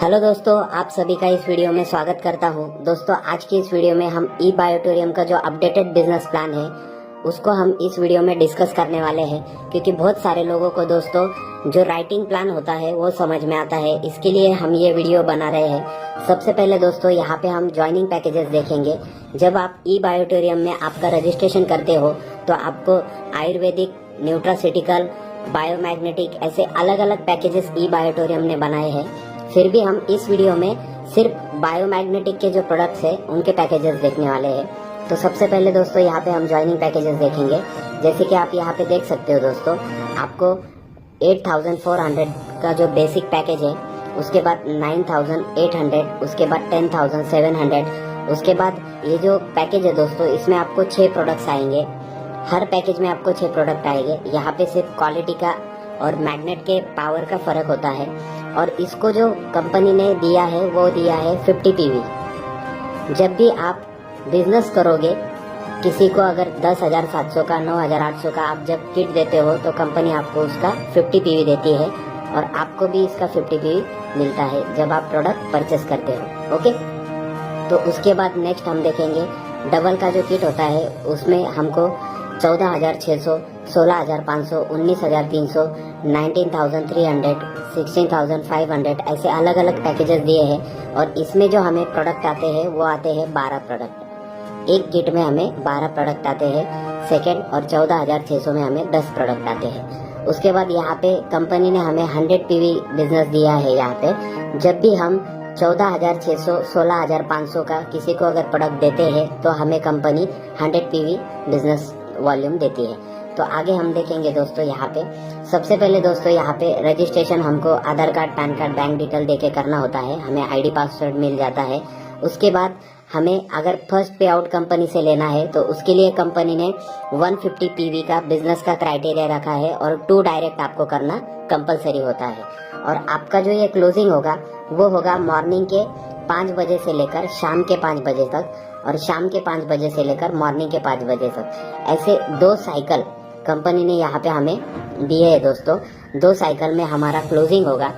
Hello दोस्तों, आप सभी का इस वीडियो में स्वागत करता हूं। दोस्तों, आज की इस वीडियो में हम ई बायोटोरियम का जो अपडेटेड बिजनेस प्लान है उसको हम इस वीडियो में डिस्कस करने वाले हैं, क्योंकि बहुत सारे लोगों को दोस्तों जो राइटिंग प्लान होता है वो समझ में आता है। इसके लिए हम ये वीडियो बना रहे हैं। सबसे पहले दोस्तों यहाँ पे हम ज्वाइनिंग पैकेजेस देखेंगे। जब आप ई बायोटोरियम में आपका रजिस्ट्रेशन करते हो तो आपको आयुर्वेदिक, न्यूट्रासिटिकल, बायोमैग्नेटिक ऐसे अलग अलग पैकेजेस ई बायोटोरियम ने बनाए हैं। फिर भी हम इस वीडियो में सिर्फ बायोमैग्नेटिक के जो प्रोडक्ट्स हैं उनके पैकेजेस देखने वाले हैं। तो सबसे पहले दोस्तों यहाँ पे हम ज्वाइनिंग पैकेजेस देखेंगे। जैसे कि आप यहाँ पे देख सकते हो दोस्तों, आपको 8400 का जो बेसिक पैकेज है, उसके बाद 9800, उसके बाद 10700, उसके बाद ये जो पैकेज है दोस्तों इसमें आपको 6 प्रोडक्ट्स आएंगे। हर पैकेज में आपको 6 प्रोडक्ट आएंगे। यहाँ पे सिर्फ क्वालिटी का और मैग्नेट के पावर का फर्क होता है। और इसको जो कंपनी ने दिया है वो दिया है 50 पीवी। जब भी आप बिजनेस करोगे, किसी को अगर 10,700 का, 9,800 का आप जब किट देते हो तो कंपनी आपको उसका 50 पीवी देती है और आपको भी इसका 50 पीवी मिलता है जब आप प्रोडक्ट परचेस करते हो। ओके, तो उसके बाद नेक्स्ट हम देखेंगे डबल का जो किट होता है उसमें हमको 14,600, 16,500, 19,300, 19,300, 16,500 ऐसे अलग अलग पैकेजेस दिए हैं। और इसमें जो हमें प्रोडक्ट आते हैं वो आते हैं 12 प्रोडक्ट। एक किट में हमें 12 प्रोडक्ट आते हैं सेकेंड, और 14,600 में हमें 10 प्रोडक्ट आते हैं। उसके बाद यहाँ पे कंपनी ने हमें 100 पीवी बिजनेस दिया है। यहाँ पे जब भी हम 14,600, 16,500 का किसी को अगर प्रोडक्ट देते हैं तो हमें कंपनी 100 पीवी बिजनेस वॉल्यूम देती है। तो आगे हम देखेंगे दोस्तों यहाँ पे सबसे पहले दोस्तों यहाँ पे रजिस्ट्रेशन हमको Aadhaar card, PAN card, bank detail देके करना होता है। हमें आईडी पासवर्ड मिल जाता है। उसके बाद हमें अगर फर्स्ट पे आउट कंपनी से लेना है तो उसके लिए कंपनी ने 150 पीवी का बिजनेस का क्राइटेरिया रखा है और 2 डायरेक्ट आपको करना कंपलसरी होता है। और आपका जो ये क्लोजिंग होगा वो होगा मॉर्निंग के 5 बजे से लेकर शाम के 5 बजे तक, और शाम के 5 बजे से लेकर मॉर्निंग के 5 बजे तक। ऐसे 2 साइकिल कंपनी ने यहाँ पे हमें दिए है दोस्तों। 2 साइकिल में हमारा क्लोजिंग होगा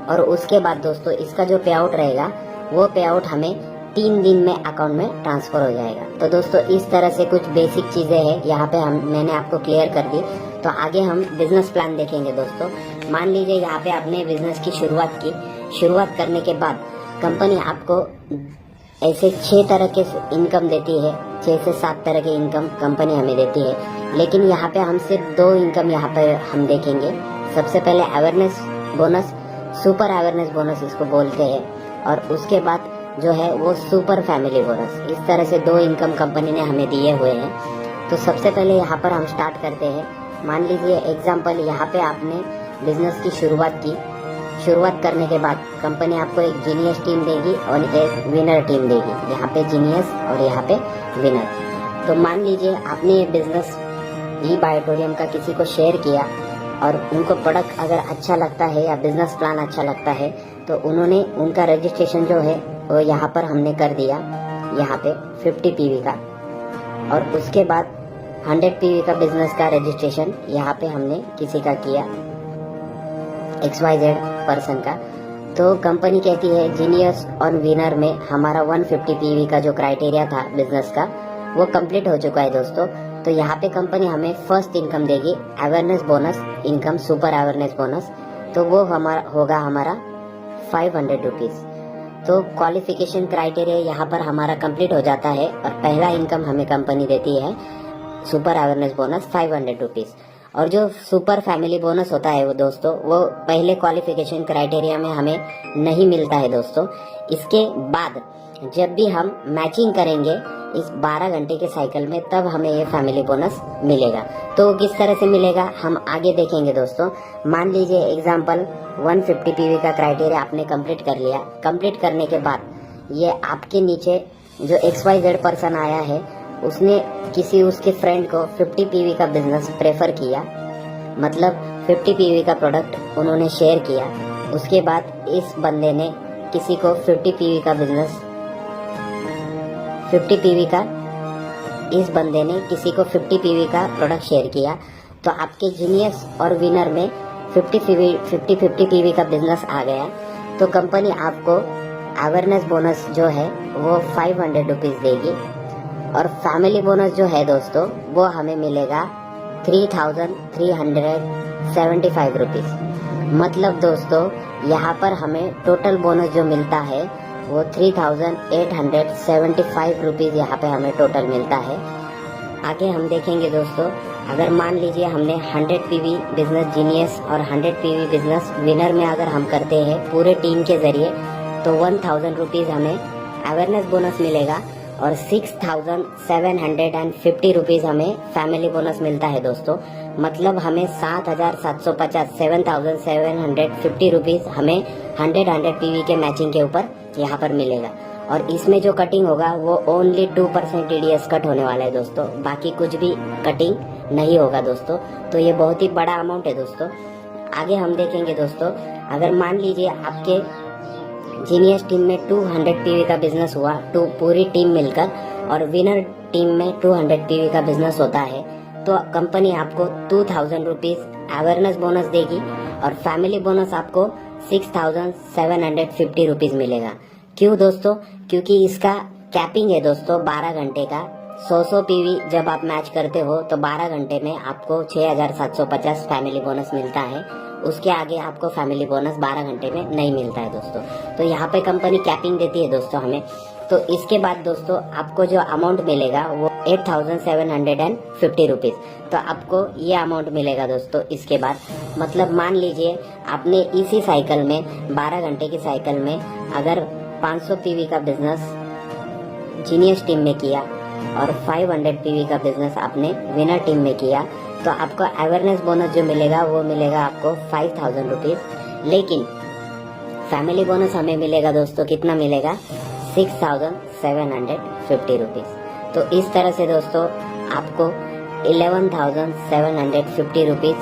और उसके बाद दोस्तों इसका जो पे आउट रहेगा वो पे आउट हमें 3 दिन में अकाउंट में ट्रांसफर हो जाएगा। तो दोस्तों इस तरह से कुछ बेसिक चीजें हैं यहाँ पे मैंने आपको क्लियर कर दी। तो आगे हम बिजनेस प्लान देखेंगे दोस्तों। मान लीजिए यहाँ पे आपने बिजनेस की शुरुआत करने के बाद कंपनी आपको ऐसे 6 तरह के इनकम देती है। 6 से 7 तरह के इनकम कंपनी हमें देती है, लेकिन यहाँ पे हम सिर्फ 2 इनकम यहाँ पे हम देखेंगे। सबसे पहले awareness bonus, super awareness bonus इसको बोलते हैं, और उसके बाद जो है वो सुपर फैमिली बोनस। इस तरह से 2 इनकम कंपनी ने हमें दिए हुए हैं। तो सबसे पहले यहाँ पर हम स्टार्ट करते हैं। मान लीजिए एग्जाम्पल, यहाँ पे आपने बिजनेस की शुरुआत करने के बाद कंपनी आपको एक जीनियस टीम देगी और एक विनर टीम देगी। यहाँ पे जीनियस और यहाँ पे विनर। तो मान लीजिए आपने ये बिजनेस ई बायोटोरियम का किसी को शेयर किया और उनको प्रोडक्ट अगर अच्छा लगता है या बिजनेस प्लान अच्छा लगता है तो उन्होंने उनका रजिस्ट्रेशन जो है वो यहाँ पर हमने कर दिया, यहाँ पे 50 पीवी का। और उसके बाद 100 पीवी का बिजनेस का रजिस्ट्रेशन यहाँ पे हमने किसी का किया, XYZ पर्सन का। तो कंपनी कहती है जीनियस और विनर में हमारा 150 पीवी का जो क्राइटेरिया था बिजनेस का वो कंप्लीट हो चुका है दोस्तों। तो यहाँ पे कंपनी हमें फर्स्ट इनकम देगी, awareness bonus income, super awareness bonus. तो वो होगा हमारा 500 रुपीज। तो क्वालिफिकेशन क्राइटेरिया यहाँ पर हमारा कंप्लीट हो जाता है और पहला इनकम हमें कंपनी देती है सुपर अवेयरनेस बोनस 500 रुपीज। और जो सुपर फैमिली बोनस होता है वो दोस्तों वो पहले क्वालिफिकेशन क्राइटेरिया में हमें नहीं मिलता है दोस्तों। इसके बाद जब भी हम मैचिंग करेंगे इस 12 घंटे के साइकिल में तब हमें ये फैमिली बोनस मिलेगा। तो किस तरह से मिलेगा हम आगे देखेंगे दोस्तों। मान लीजिए एग्जांपल 150 पीवी का क्राइटेरिया आपने कंप्लीट कर लिया। कंप्लीट करने के बाद ये आपके नीचे जो XYZ पर्सन आया है उसने किसी उसके फ्रेंड को 50 पीवी का बिजनेस प्रेफर किया, मतलब 50 पीवी का प्रोडक्ट उन्होंने शेयर किया। उसके बाद इस बंदे ने किसी को 50 पीवी का बिजनेस 50 पीवी का इस बंदे ने किसी को 50 पीवी का प्रोडक्ट शेयर किया। तो आपके जीनियस और विनर में 50 पीवी का बिजनेस आ गया। तो कंपनी आपको अवेयरनेस बोनस जो है वो 500 रुपीज़ देगी और फैमिली बोनस जो है दोस्तों वो हमें मिलेगा 3375 रुपीज़। मतलब दोस्तों यहाँ पर हमें टोटल बोनस जो मिलता है वो 3875 रुपीज़ यहाँ पे हमें टोटल मिलता है। आगे हम देखेंगे दोस्तों, अगर मान लीजिए हमने 100 पीवी बिजनेस जीनियस और 100 पीवी बिजनेस विनर में अगर हम करते हैं पूरे टीम के ज़रिए तो 1000 रुपीज़ हमें अवेयरनेस बोनस मिलेगा और 6750 रुपीज़ हमें फैमिली बोनस मिलता है दोस्तों। मतलब हमें 7750 रुपीज़ हमें 100 पीवी के मैचिंग के ऊपर यहाँ पर मिलेगा। और इसमें जो कटिंग होगा वो ओनली 2% TDS कट होने वाला है दोस्तों, बाकी कुछ भी कटिंग नहीं होगा दोस्तों। तो ये बहुत ही बड़ा अमाउंट है दोस्तों। आगे हम देखेंगे दोस्तों, अगर मान लीजिए आपके जीनियस टीम में 200 पीवी का बिजनेस हुआ, पूरी टीम मिलकर, और विनर टीम में 200 पीवी का बिजनेस होता है, तो कंपनी आपको 2000 रुपीज़ अवेयरनेस बोनस देगी और फैमिली बोनस आपको 6750 रुपीज़ मिलेगा। क्यों दोस्तों? क्योंकि इसका कैपिंग है दोस्तों 12 घंटे का। 100 पीवी जब आप मैच करते हो तो 12 घंटे में आपको 6750 फैमिली बोनस मिलता है। उसके आगे आपको फैमिली बोनस 12 घंटे में नहीं मिलता है दोस्तों। तो यहाँ पे कंपनी कैपिंग देती है दोस्तों हमें। तो इसके बाद दोस्तों आपको जो अमाउंट मिलेगा वो 8750 रुपीज़। तो आपको ये अमाउंट मिलेगा दोस्तों इसके बाद। मतलब मान लीजिए आपने इसी साइकिल में 12 घंटे की साइकिल में अगर 500 पीवी का बिजनेस जीनियस टीम में किया और 500 पीवी का बिजनेस आपने विनर टीम में किया तो आपको अवेयरनेस बोनस जो मिलेगा वो मिलेगा आपको 5000 रुपीज़। लेकिन फैमिली बोनस हमें मिलेगा दोस्तों, कितना मिलेगा? 6750 रुपीज़। तो इस तरह से दोस्तों आपको 11750 रुपीज़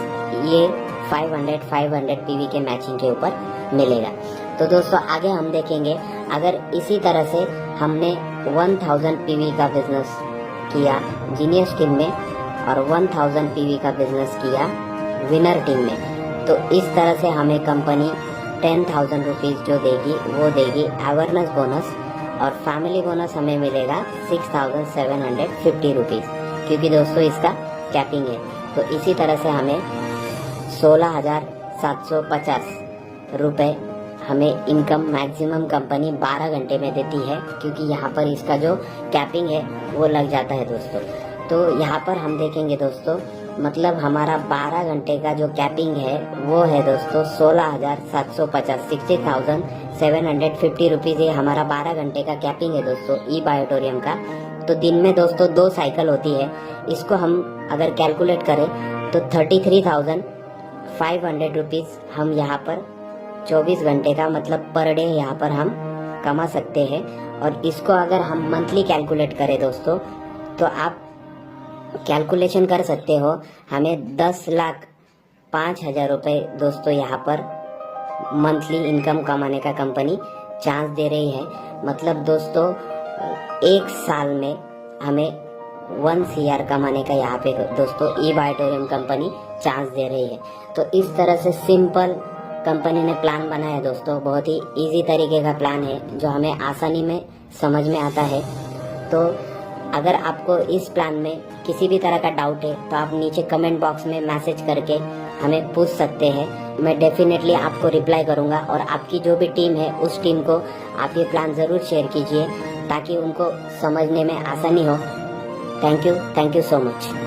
ये 500 पीवी के मैचिंग के ऊपर मिलेगा। तो दोस्तों आगे हम देखेंगे, अगर इसी तरह से हमने 1000 पीवी का बिजनेस किया जीनियस टीम में और 1000 पीवी का बिजनेस किया विनर टीम में, तो इस तरह से हमें कंपनी 10,000 रुपीज़ जो देगी वो देगी अवेयरनेस बोनस और फैमिली बोनस हमें मिलेगा 6750 रुपीज़, क्योंकि दोस्तों इसका कैपिंग है। तो इसी तरह से हमें 16750 रुपये हमें इनकम मैक्सिमम कंपनी 12 घंटे में देती है, क्योंकि यहाँ पर इसका जो कैपिंग है वो लग जाता है दोस्तों। तो यहाँ पर हम देखेंगे दोस्तों, मतलब हमारा 12 घंटे का जो कैपिंग है वो है दोस्तों 16,750 60,750 रुपीज़। ये हमारा 12 घंटे का कैपिंग है दोस्तों ई बायोटोरियम का। तो दिन में दोस्तों 2 साइकिल होती है, इसको हम अगर कैलकुलेट करें तो 33,500 रुपीज़ हम यहाँ पर 24 घंटे का मतलब पर डे यहाँ पर हम कमा सकते हैं। और इसको अगर हम मंथली कैलकुलेट करें दोस्तों तो आप कैलकुलेशन कर सकते हो, हमें 10,05,000 रुपये दोस्तों यहाँ पर मंथली इनकम कमाने का कंपनी चांस दे रही है। मतलब दोस्तों एक साल में हमें 1 CR कमाने का यहाँ पे दोस्तों ई बायोटोरियम कंपनी चांस दे रही है। तो इस तरह से सिंपल कंपनी ने प्लान बनाया है दोस्तों, बहुत ही इजी तरीके का प्लान है जो हमें आसानी में समझ में आता है। तो अगर आपको इस प्लान में किसी भी तरह का डाउट है तो आप नीचे कमेंट बॉक्स में मैसेज करके हमें पूछ सकते हैं। मैं डेफिनेटली आपको रिप्लाई करूंगा और आपकी जो भी टीम है उस टीम को आप ये प्लान ज़रूर शेयर कीजिए ताकि उनको समझने में आसानी हो। Thank you so much.